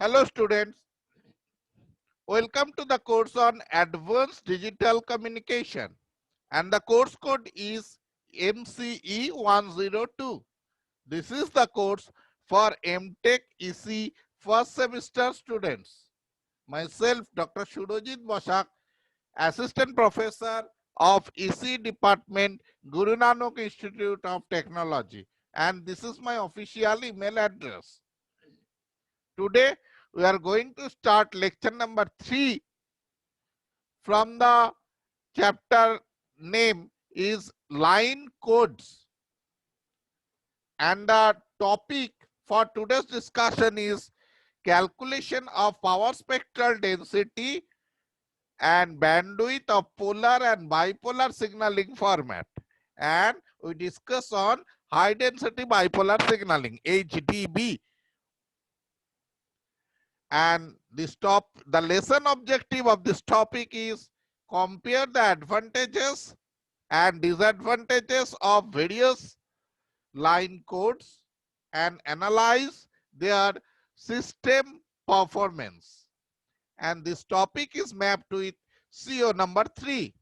Hello students, welcome to the course on Advanced Digital Communication and the course code is MCE 102. This is the course for MTech EC first semester students. Myself Dr. Shurojit Bosak, Assistant Professor of EC Department, Guru Nanak Institute of Technology, and this is my official email address. Today we are going to start lecture number 3 from the chapter name is line codes, and the topic for today's discussion is calculation of power spectral density and bandwidth of polar and bipolar signaling format, and we discuss on high density bipolar signaling HDB. And the lesson objective of this topic is compare the advantages and disadvantages of various line codes and analyze their system performance. And this topic is mapped with CO number 3.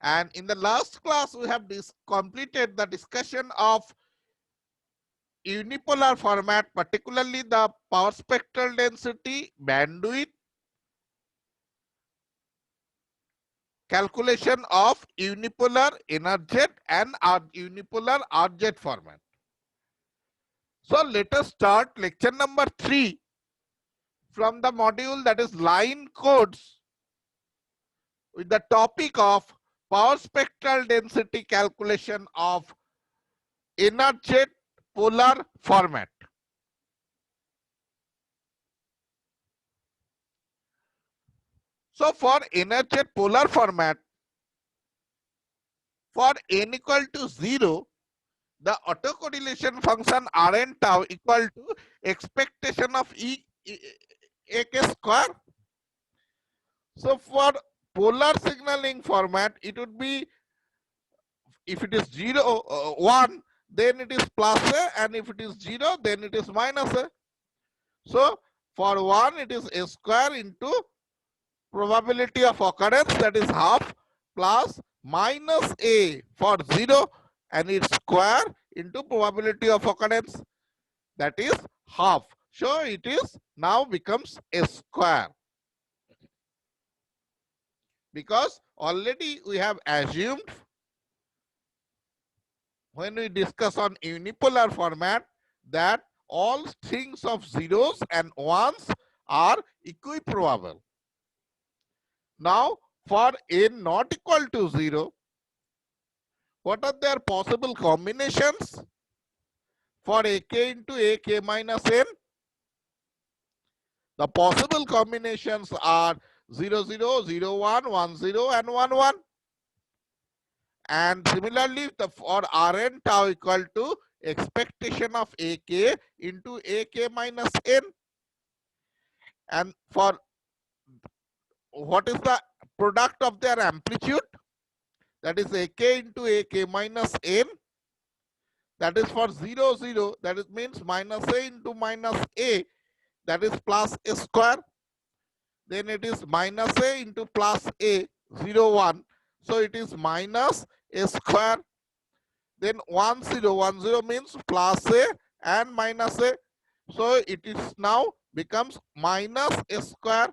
And in the last class, we have completed the discussion of unipolar format, particularly the power spectral density, bandwidth, calculation of unipolar NRZ and unipolar RZ format. So let us start lecture number 3 from the module that is line codes with the topic of power spectral density calculation of NRZ polar format. So for NRZ polar format, for n equal to 0, the autocorrelation function Rn tau equal to expectation of AK square. So for polar signaling format, it would be, if it is 0, 1, then it is plus A, and if it is 0, then it is minus A. So for 1, it is A square into probability of occurrence, that is half, plus minus A for 0 and its square into probability of occurrence, that is half. So it is now becomes A square, because already we have assumed when we discuss on unipolar format that all strings of zeros and ones are equiprobable. Now for n not equal to 0, what are their possible combinations? For AK into AK minus n, the possible combinations are 0, 0, 0, 1, 1, 0 and 1, 1. And similarly, for Rn tau equal to expectation of AK into AK minus n. And for what is the product of their amplitude? That is AK into AK minus n. That is for 0, 0. That is means minus A into minus A. That is plus A square. Then it is minus A into plus A, 0, 1. So it is minus A square. Then 1, 0, 1, 0 means plus A and minus A. So it is now becomes minus A square,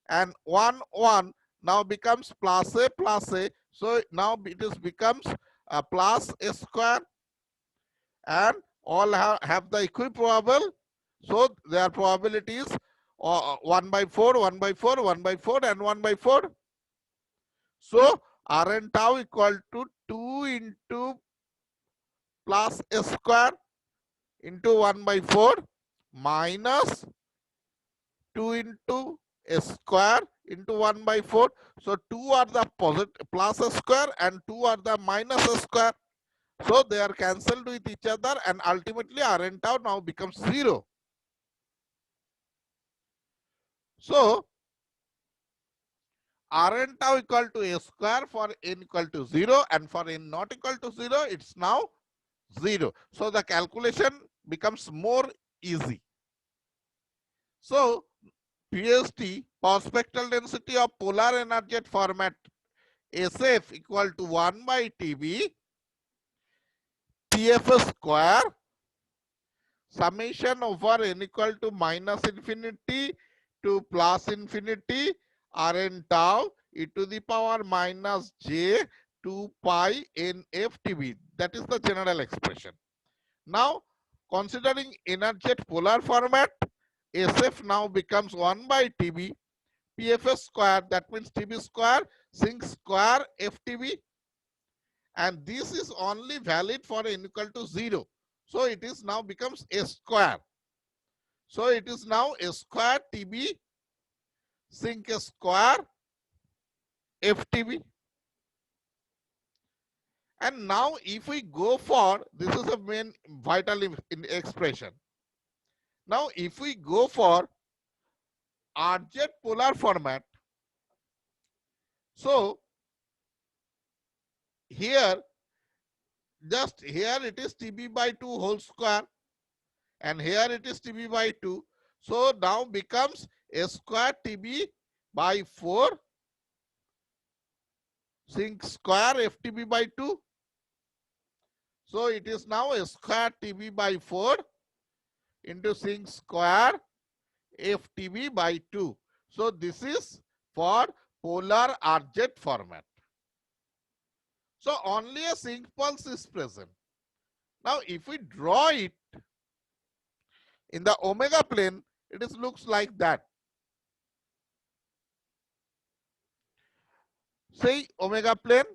and 1, 1 now becomes plus A plus A. So now it is becomes plus A square, and all have the equiprobable. So their probabilities 1 by 4, 1 by 4, 1 by 4 and 1 by 4. So Rn tau equal to 2 into plus A square into 1 by 4 minus 2 into A square into 1 by 4. So 2 are the positive plus A square and 2 are the minus A square. So they are cancelled with each other, and ultimately Rn tau now becomes 0. So Rn tau equal to A square for n equal to 0, and for n not equal to 0, it's now 0. So the calculation becomes more easy. So PST, power spectral density of polar energy format SF equal to 1 by TB PFS square summation over n equal to minus infinity to plus infinity Rn tau e to the power minus j 2 pi nftb. That is the general expression. Now, considering energy polar format, SF now becomes 1 by TB PFS square, that means TB square, sinc square FTB, and this is only valid for n equal to 0. So it is now becomes a square. So it is now a square TB sinc square FTB. And now if we go for, this is the main vital in expression. Now if we go for RZ polar format, so here, just here it is TB by 2 whole square and here it is TB by 2. So now becomes a square TB by 4 sinc square FTB by 2. So it is now a square TB by 4 into sinc square FTB by 2. So this is for polar RZ format. So only a sinc pulse is present. Now if we draw it in the omega plane, it is looks like that. Say omega plane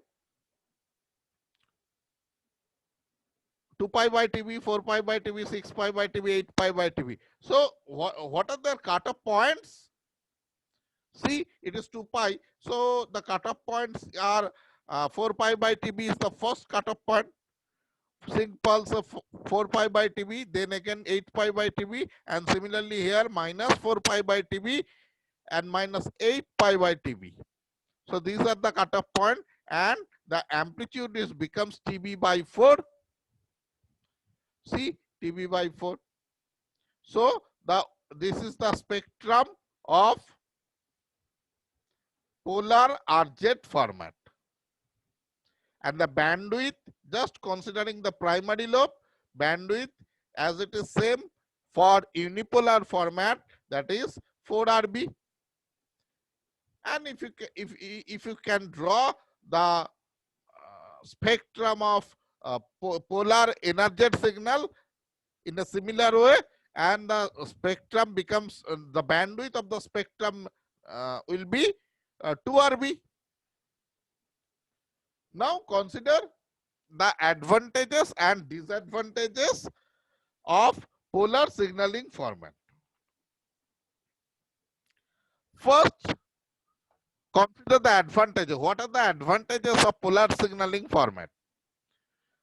2 pi by TB, 4 pi by TB, 6 pi by TB, 8 pi by TB. So what are their cutoff points? See, it is 2 pi. So the cutoff points are 4 pi by TB is the first cutoff point. Sinc pulse of 4 pi by TB, then again 8 pi by TB, and similarly here minus 4 pi by TB and minus 8 pi by TB. So these are the cutoff point, and the amplitude is becomes TB by 4. See, TB by 4. So this is the spectrum of polar RZ format. And the bandwidth, just considering the primary lobe, bandwidth as it is same for unipolar format, that is 4 RB. And if you can draw the spectrum of polar energetic signal in a similar way, and the spectrum becomes the bandwidth of the spectrum will be 2 RB. Now consider the advantages and disadvantages of polar signaling format. First, consider the advantages. What are the advantages of polar signaling format?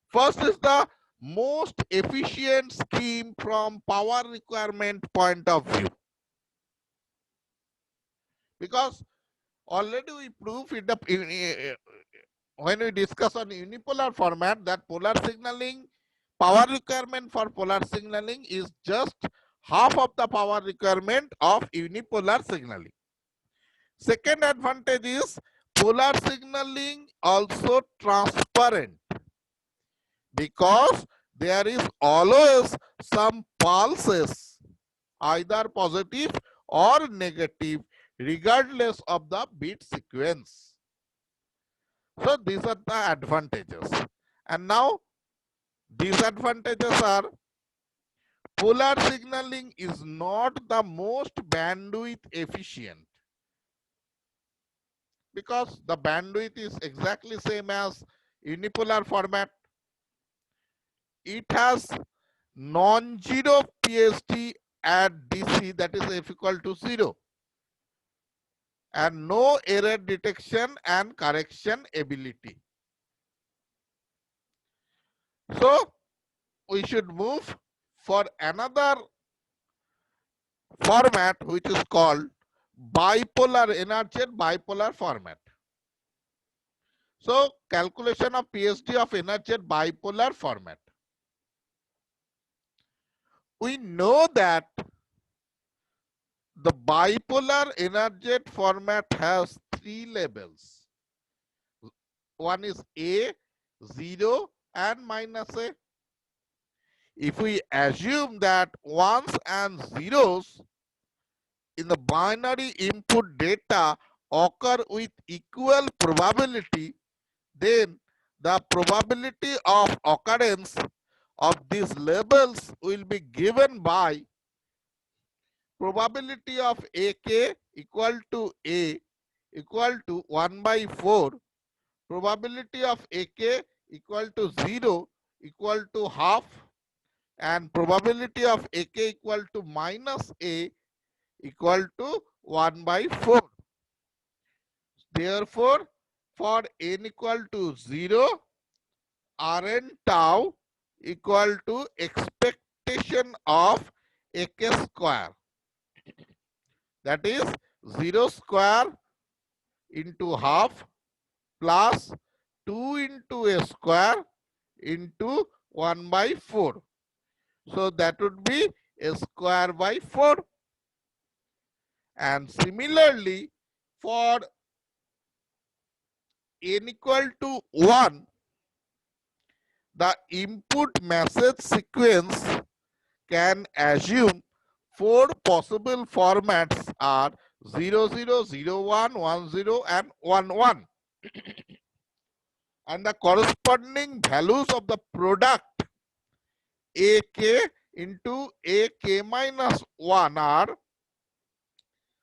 First is the most efficient scheme from power requirement point of view. Because already we proved in the when we discuss on unipolar format that polar signaling power requirement for polar signaling is just half of the power requirement of unipolar signaling. Second advantage is polar signaling also transparent, because there is always some pulses, either positive or negative, regardless of the bit sequence. So these are the advantages. And now disadvantages are polar signaling is not the most bandwidth efficient, because the bandwidth is exactly same as unipolar format. It has non-zero PST at DC, that is F equal to 0, and no error detection and correction ability. So we should move for another format which is called bipolar energy bipolar format. So calculation of PSD of energy bipolar format. We know that the bipolar Energet format has three labels. One is A, 0 and minus A. If we assume that ones and zeros in the binary input data occur with equal probability, then the probability of occurrence of these labels will be given by probability of AK equal to A equal to 1 by 4, probability of AK equal to 0 equal to half, and probability of AK equal to minus A equal to 1 by 4. Therefore, for n equal to 0, Rn tau equal to expectation of AK square, that is 0 square into half plus 2 into a square into 1 by 4. So that would be a square by 4. And similarly, for n equal to 1, the input message sequence can assume four possible formats are 0, 0, 0, 1, 1, 0 and 1, 1. And the corresponding values of the product AK into AK minus 1 are,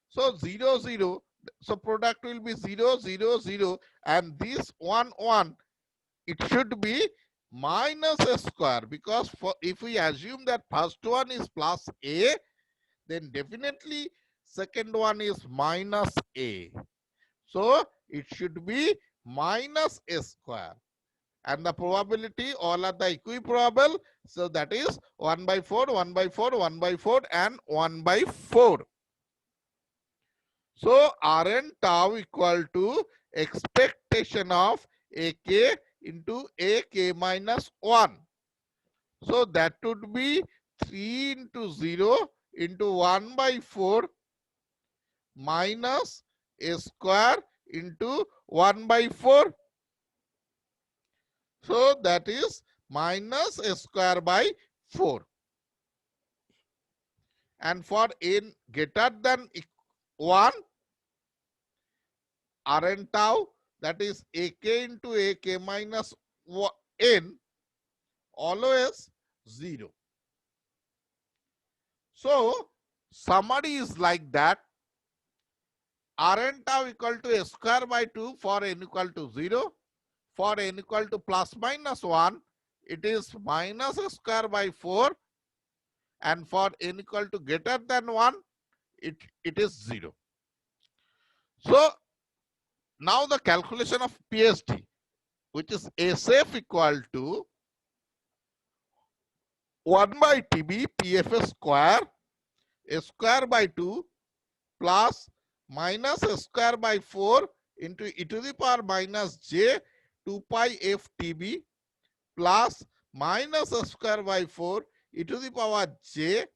so 0, 0, so product will be 0, 0, 0 and this 1, 1, it should be minus a square, because for if we assume that first one is plus A, then definitely second one is minus A. So it should be minus A square. And the probability, all are the equiprobable. So that is 1 by 4, 1 by 4, 1 by 4 and 1 by 4. So Rn tau equal to expectation of AK into AK minus 1. So that would be 3 into 0 into 1 by 4 minus A square into 1 by 4. So that is minus A square by 4. And for n greater than 1, Rn tau, that is AK into AK minus n, always 0. So summary is like that. Rn tau equal to A square by 2 for n equal to 0. For n equal to plus minus 1, it is minus A square by 4. And for n equal to greater than 1, it is 0. So now the calculation of PSD, which is SF equal to 1 by TB PFS square, A square by 2 plus minus A square by 4 into e to the power minus j 2 pi FTB plus minus A square by 4 e to the power j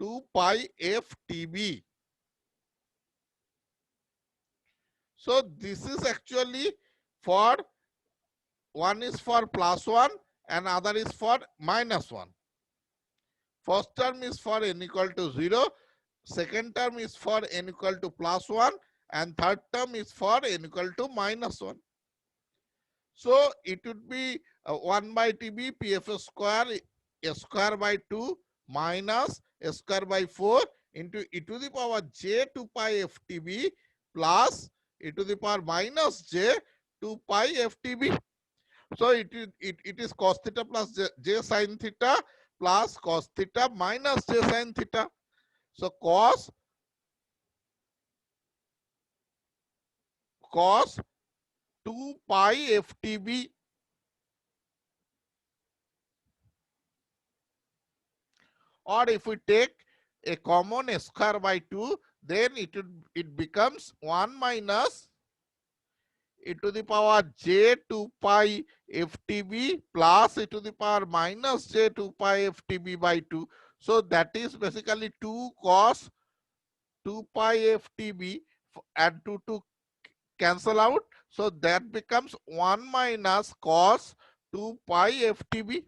2 pi FTB. So this is actually for, one is for plus 1 and other is for minus 1. First term is for n equal to 0, second term is for n equal to plus 1 and third term is for n equal to minus 1. So it would be 1 by TB PF square A square by 2 minus A square by 4 into e to the power j 2 pi FTB plus e to the power minus j 2 pi FTB. So it is cos theta plus j sin theta plus cos theta minus j sin theta. So cos 2 pi FTB, or if we take a common A square by 2, then it becomes 1 minus e to the power j 2 pi FTB plus e to the power minus j 2 pi FTB by 2. So that is basically 2 cos 2 pi ftb and 2 cancel out. So that becomes 1 minus cos 2 pi ftb.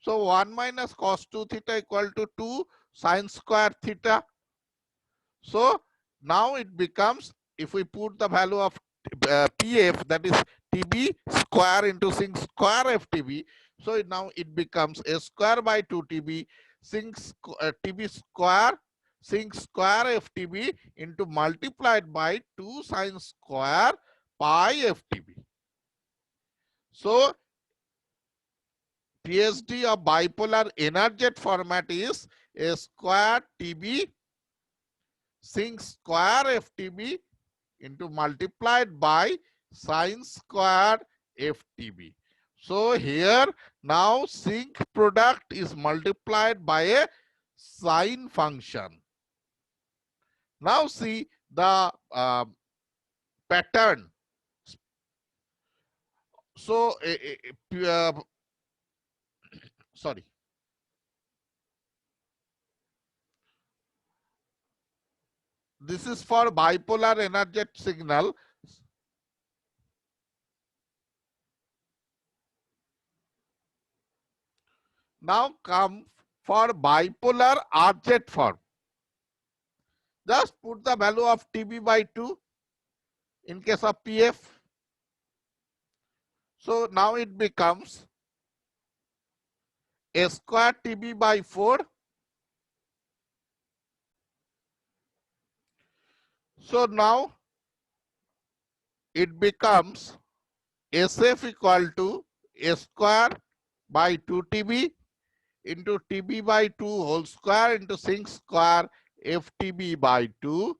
So 1 minus cos 2 theta equal to 2 sine square theta. So now it becomes, if we put the value of PF, that is TB square into sin square FTB. So now it becomes a square by 2 TB sin TB square sin square FTB into multiplied by 2 sine square pi FTB. So PSD of bipolar energet format is a square TB sin square FTB into multiplied by sine square FTB. So here now sinc product is multiplied by a sine function. Now see the pattern. So sorry. This is for bipolar energet signal. Now come for bipolar RZ form. Just put the value of TB by 2 in case of PF. So now it becomes a square TB by 4. So now it becomes SF equal to a square by 2 TB into TB by 2 whole square into sin square FTB by 2.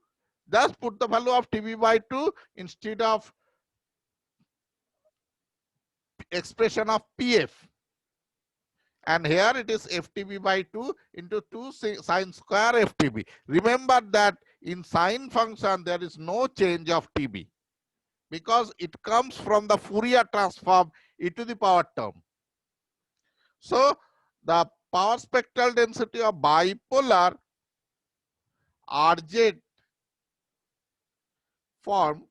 Just put the value of TB by 2 instead of expression of PF. And here it is FTB by 2 into 2 sine square FTB. Remember that in sine function there is no change of TB because it comes from the Fourier transform e to the power term. So the power spectral density of bipolar RZ form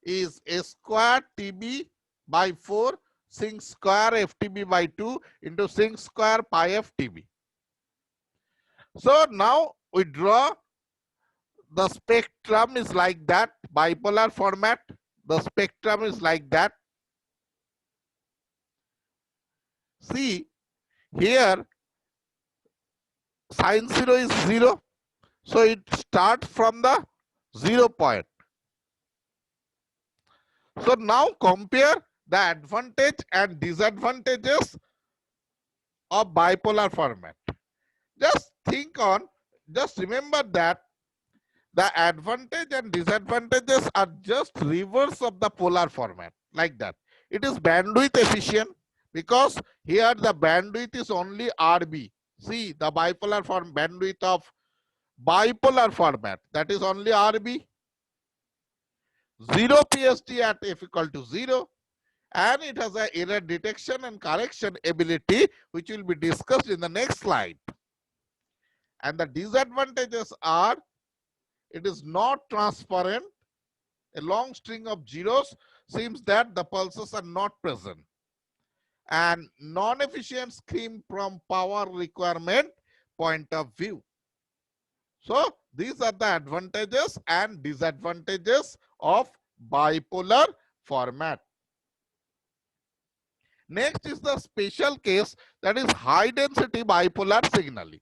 is a square TB by 4 sin square FTB by 2 into sin square pi FTB. So now we draw the spectrum is like that, bipolar format. The spectrum is like that. See here sine 0 is 0. So it starts from the 0 point. So now compare the advantage and disadvantages of bipolar format. Just think on, just remember that the advantage and disadvantages are just reverse of the polar format, like that. It is bandwidth efficient because here the bandwidth is only RB. See the bipolar form bandwidth of bipolar format, that is only RB. 0 PSD at f equal to 0, and it has a error detection and correction ability, which will be discussed in the next slide. And the disadvantages are, it is not transparent. A long string of zeros seems that the pulses are not present, and non-efficient scheme from power requirement point of view. So these are the advantages and disadvantages of bipolar format. Next is the special case, that is high density bipolar signaling.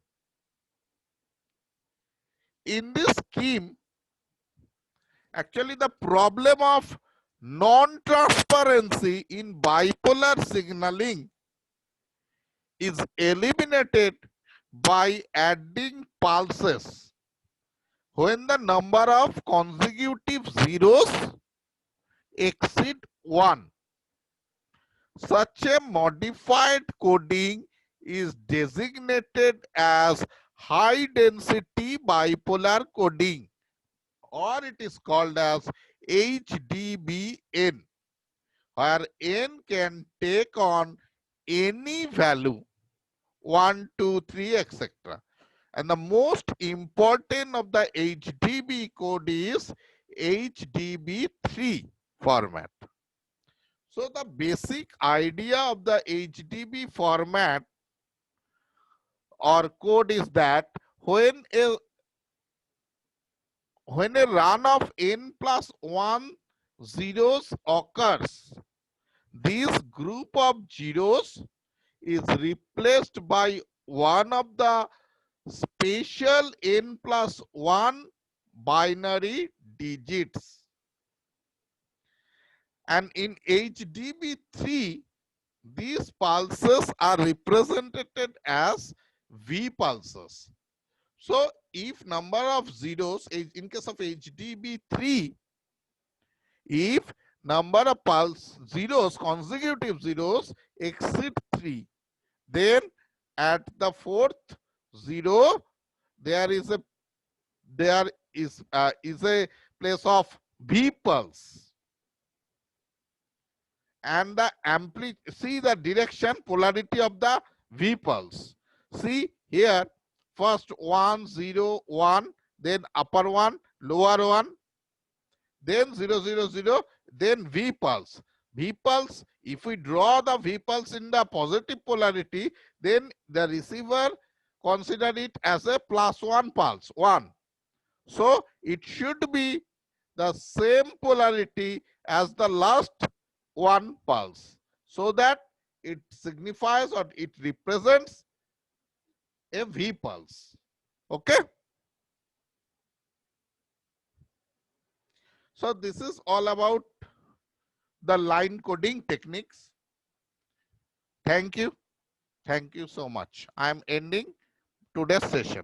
In this scheme, actually the problem of non-transparency in bipolar signaling is eliminated by adding pulses when the number of consecutive zeros exceed 1. Such a modified coding is designated as high density bipolar coding, or it is called as HDBN, where n can take on any value 1, 2, 3, etc. And the most important of the HDB code is HDB3 format. So the basic idea of the HDB format or code is that when a run of n plus 1 zeros occurs, this group of zeros is replaced by one of the special n plus 1 binary digits. And in HDB3, these pulses are represented as V pulses. So if number of zeros in case of HDB3, if number of pulse zeros, consecutive zeros exceed 3, then at the fourth zero there is a place of V pulse, and the see the direction polarity of the V pulse. See here, first 1 0 1, then upper one, lower one, then 0 0 0, then V pulse. V pulse, if we draw the V pulse in the positive polarity, then the receiver consider it as a +1 pulse, 1. So it should be the same polarity as the last one pulse, so that it signifies or it represents a V pulse. Okay. So this is all about the line coding techniques. Thank you. Thank you so much. I am ending today's session.